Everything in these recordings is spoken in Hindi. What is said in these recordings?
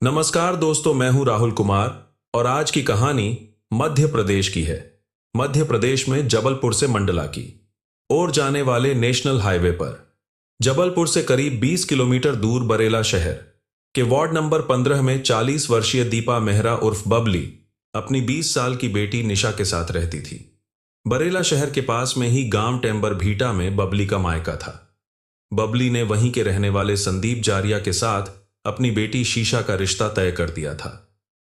नमस्कार दोस्तों, मैं हूं राहुल कुमार और आज की कहानी मध्य प्रदेश की है। मध्य प्रदेश में जबलपुर से मंडला की ओर जाने वाले नेशनल हाईवे पर जबलपुर से करीब 20 किलोमीटर दूर बरेला शहर के वार्ड नंबर 15 में 40 वर्षीय दीपा मेहरा उर्फ बबली अपनी 20 साल की बेटी निशा के साथ रहती थी। बरेला शहर के पास में ही गांव टेम्बर भीटा में बबली का मायका था। बबली ने वहीं के रहने वाले संदीप जारिया के साथ अपनी बेटी शीशा का रिश्ता तय कर दिया था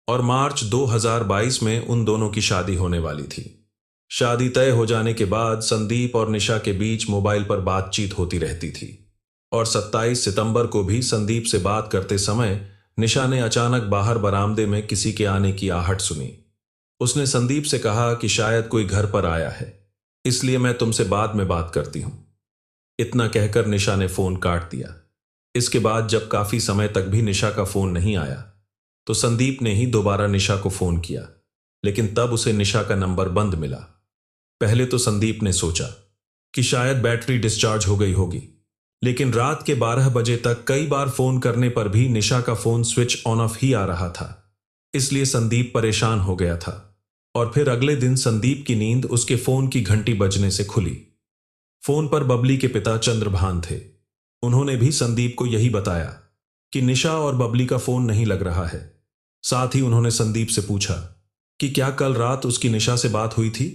और मार्च 2022 में उन दोनों की शादी होने वाली थी। शादी तय हो जाने के बाद संदीप और निशा के बीच मोबाइल पर बातचीत होती रहती थी और 27 सितंबर को भी संदीप से बात करते समय निशा ने अचानक बाहर बरामदे में किसी के आने की आहट सुनी। उसने संदीप से कहा कि शायद कोई घर पर आया है, इसलिए मैं तुमसे बाद में बात करती हूं। इतना कहकर निशा ने फोन काट दिया। इसके बाद जब काफी समय तक भी निशा का फोन नहीं आया तो संदीप ने ही दोबारा निशा को फोन किया, लेकिन तब उसे निशा का नंबर बंद मिला। पहले तो संदीप ने सोचा कि शायद बैटरी डिस्चार्ज हो गई होगी, लेकिन रात के 12 बजे तक कई बार फोन करने पर भी निशा का फोन स्विच ऑन ऑफ ही आ रहा था। इसलिए संदीप परेशान हो गया था और फिर अगले दिन संदीप की नींद उसके फोन की घंटी बजने से खुली। फोन पर बबली के पिता चंद्रभान थे। उन्होंने भी संदीप को यही बताया कि निशा और बबली का फोन नहीं लग रहा है। साथ ही उन्होंने संदीप से पूछा कि क्या कल रात उसकी निशा से बात हुई थी।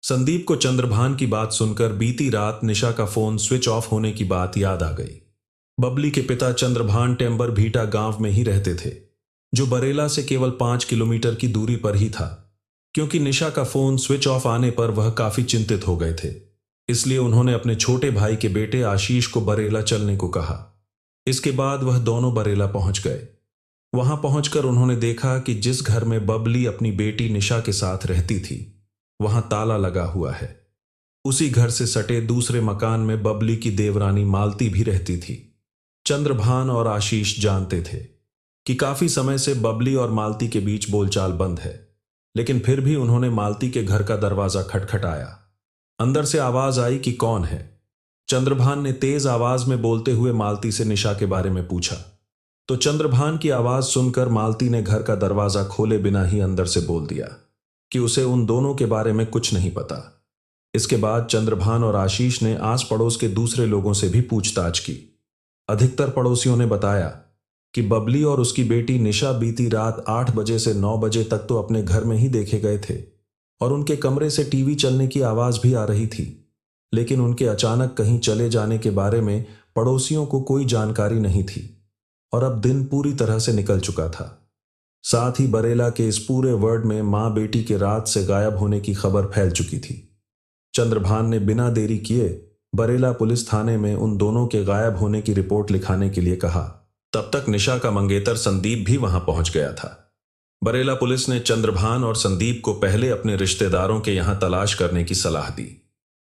संदीप को चंद्रभान की बात सुनकर बीती रात निशा का फोन स्विच ऑफ होने की बात याद आ गई। बबली के पिता चंद्रभान टेम्बर भीटा गांव में ही रहते थे, जो बरेला से केवल 5 किलोमीटर की दूरी पर ही था। क्योंकि निशा का फोन स्विच ऑफ आने पर वह काफी चिंतित हो गए थे, इसलिए उन्होंने अपने छोटे भाई के बेटे आशीष को बरेला चलने को कहा। इसके बाद वह दोनों बरेला पहुंच गए। वहां पहुंचकर उन्होंने देखा कि जिस घर में बबली अपनी बेटी निशा के साथ रहती थी वहां ताला लगा हुआ है। उसी घर से सटे दूसरे मकान में बबली की देवरानी मालती भी रहती थी। चंद्रभान और आशीष जानते थे कि काफी समय से बबली और मालती के बीच बोलचाल बंद है, लेकिन फिर भी उन्होंने मालती के घर का दरवाजा खटखटाया। अंदर से आवाज आई कि कौन है। चंद्रभान ने तेज आवाज में बोलते हुए मालती से निशा के बारे में पूछा, तो चंद्रभान की आवाज सुनकर मालती ने घर का दरवाजा खोले बिना ही अंदर से बोल दिया कि उसे उन दोनों के बारे में कुछ नहीं पता। इसके बाद चंद्रभान और आशीष ने आस पड़ोस के दूसरे लोगों से भी पूछताछ की। अधिकतर पड़ोसियों ने बताया कि बबली और उसकी बेटी निशा बीती रात 8 बजे से 9 बजे तक तो अपने घर में ही देखे गए थे और उनके कमरे से टीवी चलने की आवाज भी आ रही थी, लेकिन उनके अचानक कहीं चले जाने के बारे में पड़ोसियों को कोई जानकारी नहीं थी और अब दिन पूरी तरह से निकल चुका था। साथ ही बरेला के इस पूरे वर्ड में मां बेटी के रात से गायब होने की खबर फैल चुकी थी। चंद्रभान ने बिना देरी किए बरेला पुलिस थाने में उन दोनों के गायब होने की रिपोर्ट लिखाने के लिए कहा। तब तक निशा का मंगेतर संदीप भी वहां पहुंच गया था। बरेला पुलिस ने चंद्रभान और संदीप को पहले अपने रिश्तेदारों के यहां तलाश करने की सलाह दी।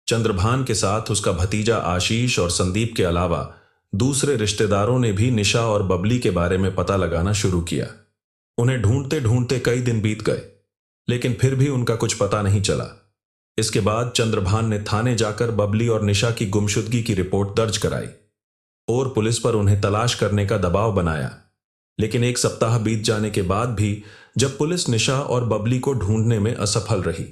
चंद्रभान के साथ उसका भतीजा आशीष और संदीप के अलावा दूसरे रिश्तेदारों ने भी निशा और बबली के बारे में पता लगाना शुरू किया। उन्हें ढूंढते ढूंढते कई दिन बीत गए, लेकिन फिर भी उनका कुछ पता नहीं चला। इसके बाद चंद्रभान ने थाने जाकर बबली और निशा की गुमशुदगी की रिपोर्ट दर्ज कराई और पुलिस पर उन्हें तलाश करने का दबाव बनाया। लेकिन 1 सप्ताह बीत जाने के बाद भी जब पुलिस निशा और बबली को ढूंढने में असफल रही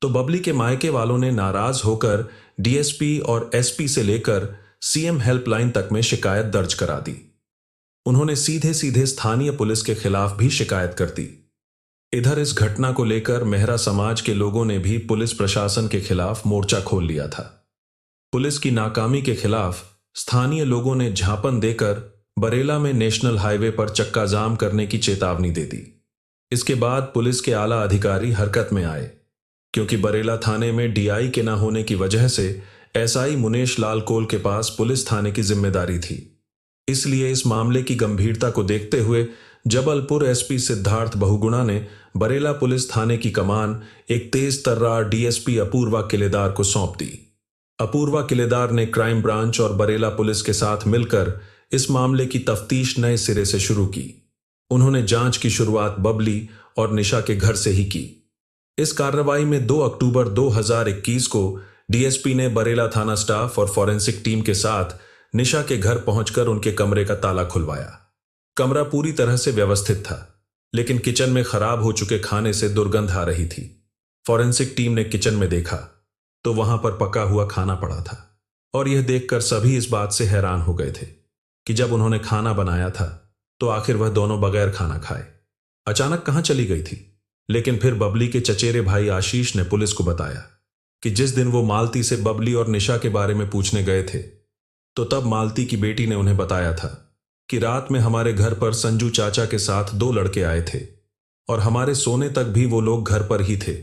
तो बबली के मायके वालों ने नाराज होकर डीएसपी और एसपी से लेकर सीएम हेल्पलाइन तक में शिकायत दर्ज करा दी। उन्होंने सीधे सीधे स्थानीय पुलिस के खिलाफ भी शिकायत कर दी। इधर इस घटना को लेकर मेहरा समाज के लोगों ने भी पुलिस प्रशासन के खिलाफ मोर्चा खोल लिया था। पुलिस की नाकामी के खिलाफ स्थानीय लोगों ने झापन देकर बरेला में नेशनल हाईवे पर चक्का जाम करने की चेतावनी दे दी। इसके बाद पुलिस के आला अधिकारी हरकत में आए, क्योंकि बरेला थाने में डीआई के न होने की वजह से एसआई मुनेश लाल कोल के पास पुलिस थाने की जिम्मेदारी थी। इसलिए इस मामले की गंभीरता को देखते हुए जबलपुर एसपी सिद्धार्थ बहुगुणा ने बरेला पुलिस थाने की कमान एक तेज तर्रार डीएसपी अपूर्वा किलेदार को सौंप दी। अपूर्वा किलेदार ने क्राइम ब्रांच और बरेला पुलिस के साथ मिलकर इस मामले की तफ्तीश नए सिरे से शुरू की। उन्होंने जांच की शुरुआत बबली और निशा के घर से ही की। इस कार्रवाई में 2 अक्टूबर 2021 को डीएसपी ने बरेला थाना स्टाफ और फॉरेंसिक टीम के साथ निशा के घर पहुंचकर उनके कमरे का ताला खुलवाया। कमरा पूरी तरह से व्यवस्थित था, लेकिन किचन में खराब हो चुके खाने से दुर्गंध आ रही थी। फॉरेंसिक टीम ने किचन में देखा तो वहां पर पका हुआ खाना पड़ा था, और यह देखकर सभी इस बात से हैरान हो गए थे कि जब उन्होंने खाना बनाया था तो आखिर वह दोनों बगैर खाना खाए अचानक कहां चली गई थी। लेकिन फिर बबली के चचेरे भाई आशीष ने पुलिस को बताया कि जिस दिन वो मालती से बबली और निशा के बारे में पूछने गए थे, तो तब मालती की बेटी ने उन्हें बताया था कि रात में हमारे घर पर संजू चाचा के साथ 2 लड़के आए थे और हमारे सोने तक भी वो लोग घर पर ही थे।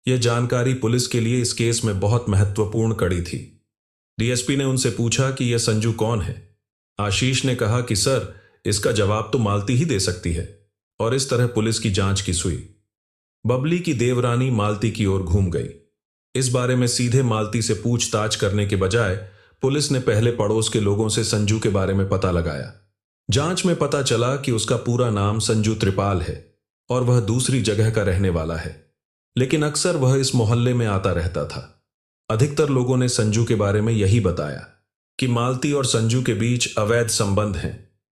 यह जानकारी पुलिस के लिए इस केस में बहुत महत्वपूर्ण कड़ी थी। डीएसपी ने उनसे पूछा कि यह संजू कौन है। आशीष ने कहा कि सर, इसका जवाब तो मालती ही दे सकती है, और इस तरह पुलिस की जांच की सुई बबली की देवरानी मालती की ओर घूम गई। इस बारे में सीधे मालती से पूछताछ करने के बजाय पुलिस ने पहले पड़ोस के लोगों से संजू के बारे में पता लगाया। जांच में पता चला कि उसका पूरा नाम संजू त्रिपाल है और वह दूसरी जगह का रहने वाला है, लेकिन अक्सर वह इस मोहल्ले में आता रहता था। अधिकतर लोगों ने संजू के बारे में यही बताया कि मालती और संजू के बीच अवैध संबंध हैं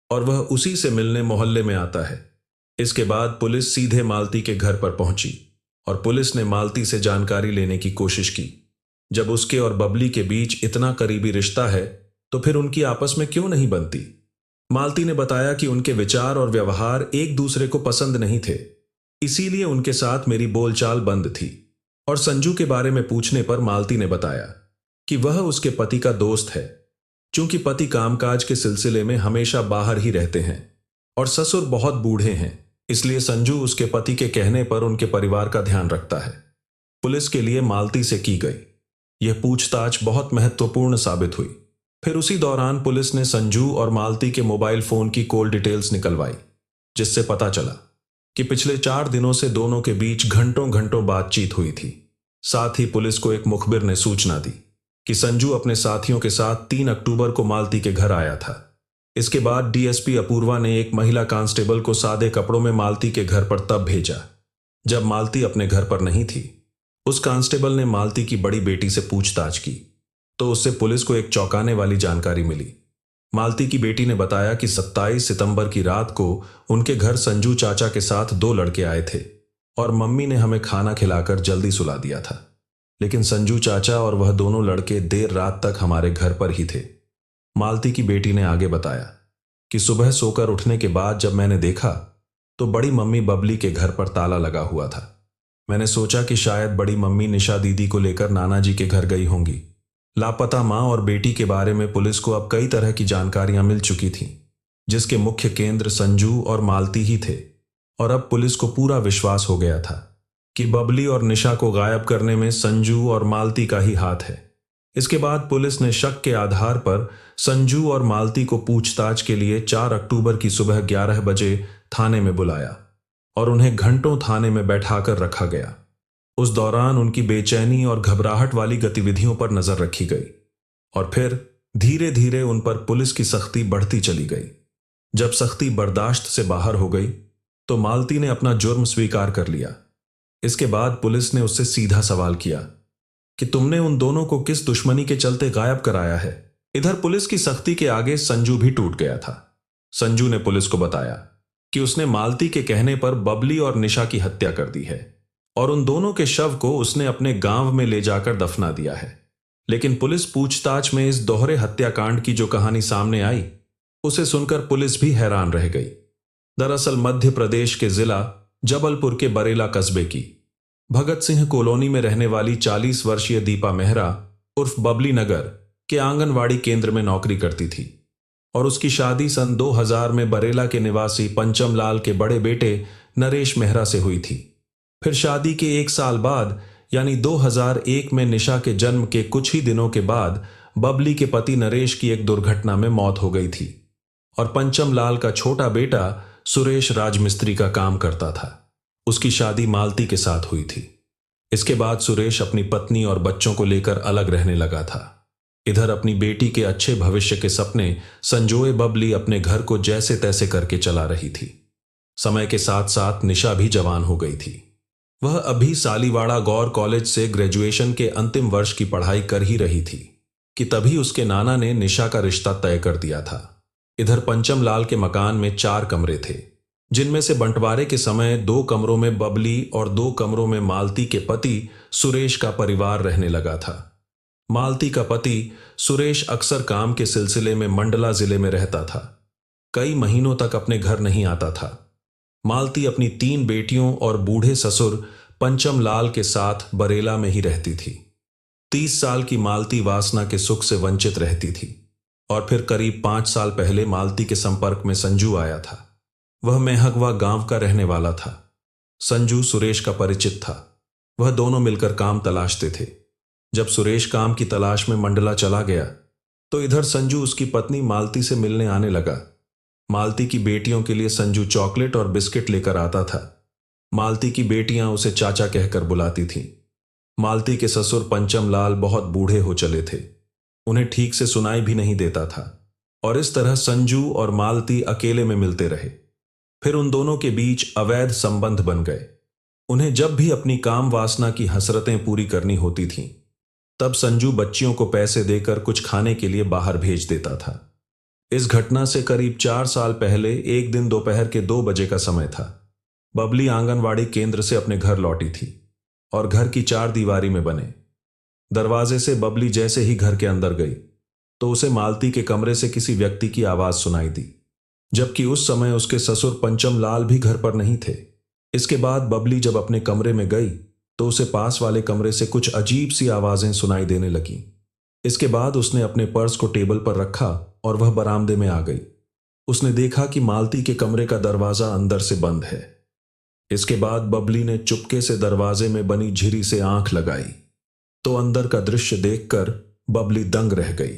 और वह उसी से मिलने मोहल्ले में आता है। इसके बाद पुलिस सीधे मालती के घर पर पहुंची और पुलिस ने मालती से जानकारी लेने की कोशिश की। जब उसके और बबली के बीच इतना करीबी रिश्ता है तो फिर उनकी आपस में क्यों नहीं बनती। मालती ने बताया कि उनके विचार और व्यवहार एक दूसरे को पसंद नहीं थे, इसीलिए उनके साथ मेरी बोलचाल बंद थी। और संजू के बारे में पूछने पर मालती ने बताया कि वह उसके पति का दोस्त है। चूंकि पति कामकाज के सिलसिले में हमेशा बाहर ही रहते हैं और ससुर बहुत बूढ़े हैं, इसलिए संजू उसके पति के कहने पर उनके परिवार का ध्यान रखता है। पुलिस के लिए मालती से की गई यह पूछताछ बहुत महत्वपूर्ण साबित हुई। फिर उसी दौरान पुलिस ने संजू और मालती के मोबाइल फोन की कॉल डिटेल्स निकलवाई, जिससे पता चला कि पिछले 4 दिनों से दोनों के बीच घंटों घंटों बातचीत हुई थी। साथ ही पुलिस को एक मुखबिर ने सूचना दी कि संजू अपने साथियों के साथ 3 अक्टूबर को मालती के घर आया था। इसके बाद डीएसपी अपूर्वा ने एक महिला कांस्टेबल को सादे कपड़ों में मालती के घर पर तब भेजा जब मालती अपने घर पर नहीं थी। उस कांस्टेबल ने मालती की बड़ी बेटी से पूछताछ की तो उससे पुलिस को एक चौंकाने वाली जानकारी मिली। मालती की बेटी ने बताया कि 27 सितंबर की रात को उनके घर संजू चाचा के साथ 2 लड़के आए थे और मम्मी ने हमें खाना खिलाकर जल्दी सुला दिया था, लेकिन संजू चाचा और वह दोनों लड़के देर रात तक हमारे घर पर ही थे। मालती की बेटी ने आगे बताया कि सुबह सोकर उठने के बाद जब मैंने देखा तो बड़ी मम्मी बबली के घर पर ताला लगा हुआ था। मैंने सोचा कि शायद बड़ी मम्मी निशा दीदी को लेकर नाना जी के घर गई होंगी। लापता मां और बेटी के बारे में पुलिस को अब कई तरह की जानकारियां मिल चुकी थीं, जिसके मुख्य केंद्र संजू और मालती ही थे। और अब पुलिस को पूरा विश्वास हो गया था कि बबली और निशा को गायब करने में संजू और मालती का ही हाथ है। इसके बाद पुलिस ने शक के आधार पर संजू और मालती को पूछताछ के लिए 4 अक्टूबर की सुबह 11 बजे थाने में बुलाया और उन्हें घंटों थाने में बैठाकर रखा गया। उस दौरान उनकी बेचैनी और घबराहट वाली गतिविधियों पर नजर रखी गई और फिर धीरे धीरे उन पर पुलिस की सख्ती बढ़ती चली गई। जब सख्ती बर्दाश्त से बाहर हो गई तो मालती ने अपना जुर्म स्वीकार कर लिया। इसके बाद पुलिस ने उससे सीधा सवाल किया कि तुमने उन दोनों को किस दुश्मनी के चलते गायब कराया है। इधर पुलिस की सख्ती के आगे संजू भी टूट गया था। संजू ने पुलिस को बताया कि उसने मालती के कहने पर बबली और निशा की हत्या कर दी है और उन दोनों के शव को उसने अपने गांव में ले जाकर दफना दिया है। लेकिन पुलिस पूछताछ में इस दोहरे हत्याकांड की जो कहानी सामने आई, उसे सुनकर पुलिस भी हैरान रह गई। दरअसल मध्य प्रदेश के जिला जबलपुर के बरेला कस्बे की भगत सिंह कॉलोनी में रहने वाली 40 वर्षीय दीपा मेहरा उर्फ बबली नगर के आंगनवाड़ी केंद्र में नौकरी करती थी और उसकी शादी सन 2000 में बरेला के निवासी पंचम लाल के बड़े बेटे नरेश मेहरा से हुई थी। फिर शादी के 1 साल बाद यानी 2001 में निशा के जन्म के कुछ ही दिनों के बाद बबली के पति नरेश की एक दुर्घटना में मौत हो गई थी और पंचम लाल का छोटा बेटा सुरेश राजमिस्त्री का काम करता था। उसकी शादी मालती के साथ हुई थी। इसके बाद सुरेश अपनी पत्नी और बच्चों को लेकर अलग रहने लगा था। इधर अपनी बेटी के अच्छे भविष्य के सपने संजोए बबली अपने घर को जैसे तैसे करके चला रही थी। समय के साथ साथ निशा भी जवान हो गई थी। वह अभी सालीवाड़ा गौर कॉलेज से ग्रेजुएशन के अंतिम वर्ष की पढ़ाई कर ही रही थी कि तभी उसके नाना ने निशा का रिश्ता तय कर दिया था। इधर पंचम लाल के मकान में 4 कमरे थे, जिनमें से बंटवारे के समय 2 कमरों में बबली और 2 कमरों में मालती के पति सुरेश का परिवार रहने लगा था। मालती का पति सुरेश अक्सर काम के सिलसिले में मंडला जिले में रहता था। कई महीनों तक अपने घर नहीं आता था। मालती अपनी 3 बेटियों और बूढ़े ससुर पंचम लाल के साथ बरेला में ही रहती थी। 30 साल की मालती वासना के सुख से वंचित रहती थी। और फिर करीब 5 साल पहले मालती के संपर्क में संजू आया था। वह मेहगवा गांव का रहने वाला था। संजू सुरेश का परिचित था। वह दोनों मिलकर काम तलाशते थे। जब सुरेश काम की तलाश में मंडला चला गया तो इधर संजू उसकी पत्नी मालती से मिलने आने लगा। मालती की बेटियों के लिए संजू चॉकलेट और बिस्किट लेकर आता था। मालती की बेटियां उसे चाचा कहकर बुलाती थीं। मालती के ससुर पंचम लाल बहुत बूढ़े हो चले थे। उन्हें ठीक से सुनाई भी नहीं देता था और इस तरह संजू और मालती अकेले में मिलते रहे। फिर उन दोनों के बीच अवैध संबंध बन गए। उन्हें जब भी अपनी काम वासना की हसरतें पूरी करनी होती थीं, तब संजू बच्चियों को पैसे देकर कुछ खाने के लिए बाहर भेज देता था। इस घटना से करीब 4 साल पहले एक दिन दोपहर के 2 बजे का समय था। बबली आंगनवाड़ी केंद्र से अपने घर लौटी थी और घर की 4 दीवारी में बने दरवाजे से बबली जैसे ही घर के अंदर गई तो उसे मालती के कमरे से किसी व्यक्ति की आवाज सुनाई दी, जबकि उस समय उसके ससुर पंचम लाल भी घर पर नहीं थे। इसके बाद बबली जब अपने कमरे में गई तो उसे पास वाले कमरे से कुछ अजीब सी आवाजें सुनाई देने लगीं। इसके बाद उसने अपने पर्स को टेबल पर रखा और वह बरामदे में आ गई। उसने देखा कि मालती के कमरे का दरवाजा अंदर से बंद है। इसके बाद बबली ने चुपके से दरवाजे में बनी झिरी से आंख लगाई तो अंदर का दृश्य देखकर बबली दंग रह गई।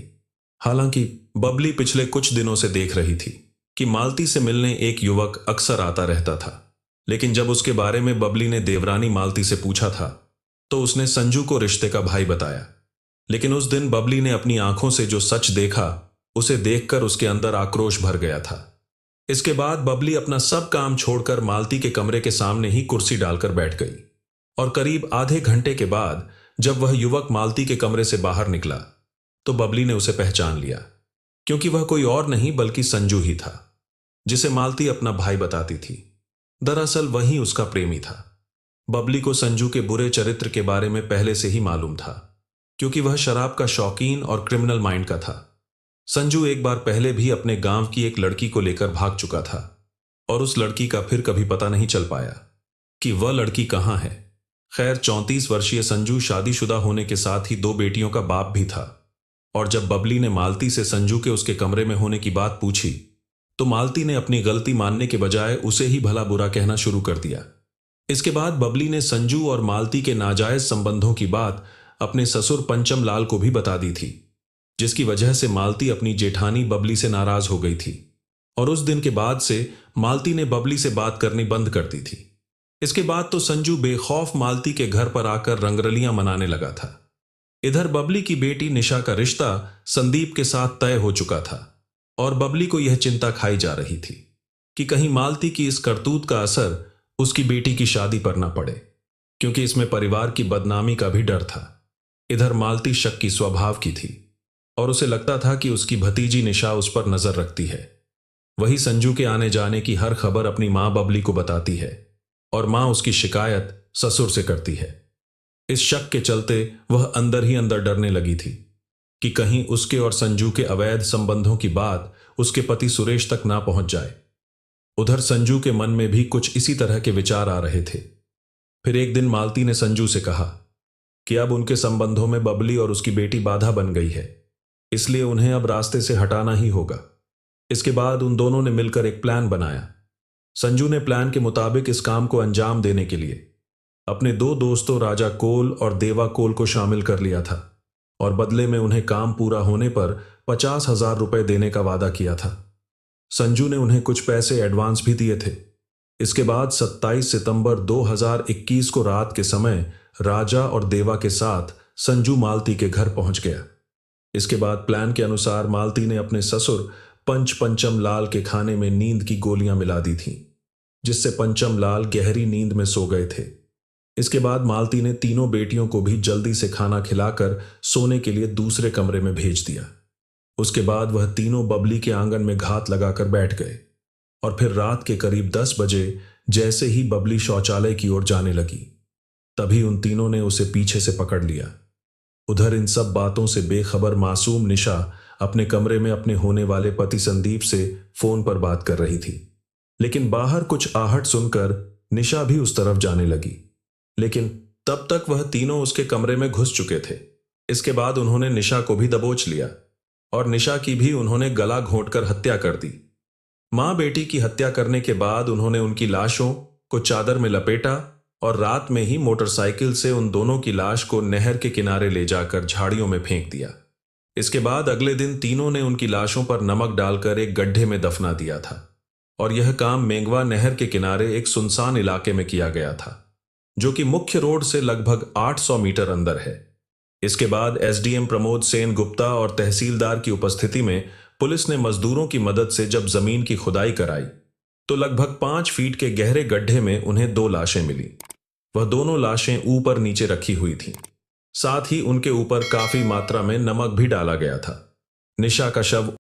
हालांकि बबली पिछले कुछ दिनों से देख रही थी कि मालती से मिलने एक युवक अक्सर आता रहता था, लेकिन जब उसके बारे में बबली ने देवरानी मालती से पूछा था तो उसने संजू को रिश्ते का भाई बताया। लेकिन उस दिन बबली ने अपनी आंखों से जो सच देखा उसे देखकर उसके अंदर आक्रोश भर गया था। इसके बाद बबली अपना सब काम छोड़कर मालती के कमरे के सामने ही कुर्सी डालकर बैठ गई और करीब आधे घंटे के बाद जब वह युवक मालती के कमरे से बाहर निकला तो बबली ने उसे पहचान लिया, क्योंकि वह कोई और नहीं बल्कि संजू ही था, जिसे मालती अपना भाई बताती थी। दरअसल वही उसका प्रेमी था। बबली को संजू के बुरे चरित्र के बारे में पहले से ही मालूम था, क्योंकि वह शराब का शौकीन और क्रिमिनल माइंड का था। संजू एक बार पहले भी अपने गांव की एक लड़की को लेकर भाग चुका था और उस लड़की का फिर कभी पता नहीं चल पाया कि वह लड़की कहां है। खैर, 34 वर्षीय संजू शादीशुदा होने के साथ ही 2 बेटियों का बाप भी था और जब बबली ने मालती से संजू के उसके कमरे में होने की बात पूछी तो मालती ने अपनी गलती मानने के बजाय उसे ही भला बुरा कहना शुरू कर दिया। इसके बाद बबली ने संजू और मालती के नाजायज संबंधों की बात अपने ससुर पंचम लाल को भी बता दी थी, जिसकी वजह से मालती अपनी जेठानी बबली से नाराज हो गई थी और उस दिन के बाद से मालती ने बबली से बात करनी बंद कर दी थी। इसके बाद तो संजू बेखौफ मालती के घर पर आकर रंगरलियां मनाने लगा था। इधर बबली की बेटी निशा का रिश्ता संदीप के साथ तय हो चुका था और बबली को यह चिंता खाई जा रही थी कि कहीं मालती की इस करतूत का असर उसकी बेटी की शादी पर न पड़े, क्योंकि इसमें परिवार की बदनामी का भी डर था। इधर मालती शक्की स्वभाव की थी और उसे लगता था कि उसकी भतीजी निशा उस पर नजर रखती है। वही संजू के आने जाने की हर खबर अपनी मां बबली को बताती है और मां उसकी शिकायत ससुर से करती है। इस शक के चलते वह अंदर ही अंदर डरने लगी थी कि कहीं उसके और संजू के अवैध संबंधों की बात उसके पति सुरेश तक ना पहुंच जाए। उधर संजू के मन में भी कुछ इसी तरह के विचार आ रहे थे। फिर एक दिन मालती ने संजू से कहा कि अब उनके संबंधों में बबली और उसकी बेटी बाधा बन गई है, इसलिए उन्हें अब रास्ते से हटाना ही होगा। इसके बाद उन दोनों ने मिलकर एक प्लान बनाया। संजू ने प्लान के मुताबिक इस काम को अंजाम देने के लिए अपने 2 दोस्तों राजा कोल और देवा कोल को शामिल कर लिया था और बदले में उन्हें काम पूरा होने पर 50,000 रुपए देने का वादा किया था। संजू ने उन्हें कुछ पैसे एडवांस भी दिए थे। इसके बाद 27 सितंबर 2021 को रात के समय राजा और देवा के साथ संजू मालती के घर पहुंच गया। इसके बाद प्लान के अनुसार मालती ने अपने ससुर पंचम लाल के खाने में नींद की गोलियां मिला दी थीं, जिससे पंचम लाल गहरी नींद में सो गए थे। इसके बाद मालती ने तीनों बेटियों को भी जल्दी से खाना खिलाकर सोने के लिए दूसरे कमरे में भेज दिया। उसके बाद वह तीनों बबली के आंगन में घात लगाकर बैठ गए और फिर रात के करीब 10 बजे जैसे ही बबली शौचालय की ओर जाने लगी, तभी उन तीनों ने उसे पीछे से पकड़ लिया। उधर इन सब बातों से बेखबर मासूम निशा अपने कमरे में अपने होने वाले पति संदीप से फोन पर बात कर रही थी, लेकिन बाहर कुछ आहट सुनकर निशा भी उस तरफ जाने लगी। लेकिन तब तक वह तीनों उसके कमरे में घुस चुके थे। इसके बाद उन्होंने निशा को भी दबोच लिया और निशा की भी उन्होंने गला घोंटकर हत्या कर दी। मां बेटी की हत्या करने के बाद उन्होंने उनकी लाशों को चादर में लपेटा और रात में ही मोटरसाइकिल से उन दोनों की लाश को नहर के किनारे ले जाकर झाड़ियों में फेंक दिया। इसके बाद अगले दिन तीनों ने उनकी लाशों पर नमक डालकर एक गड्ढे में दफना दिया था और यह काम मेंगवा नहर के किनारे एक सुनसान इलाके में किया गया था, जो कि मुख्य रोड से लगभग 800 मीटर अंदर है। इसके बाद एसडीएम प्रमोद सेन गुप्ता और तहसीलदार की उपस्थिति में पुलिस ने मजदूरों की मदद से जब जमीन की खुदाई कराई तो लगभग 5 फीट के गहरे गड्ढे में उन्हें 2 लाशें मिली। वह दोनों लाशें ऊपर नीचे रखी हुई थीं। साथ ही उनके ऊपर काफी मात्रा में नमक भी डाला गया था। निशा का शव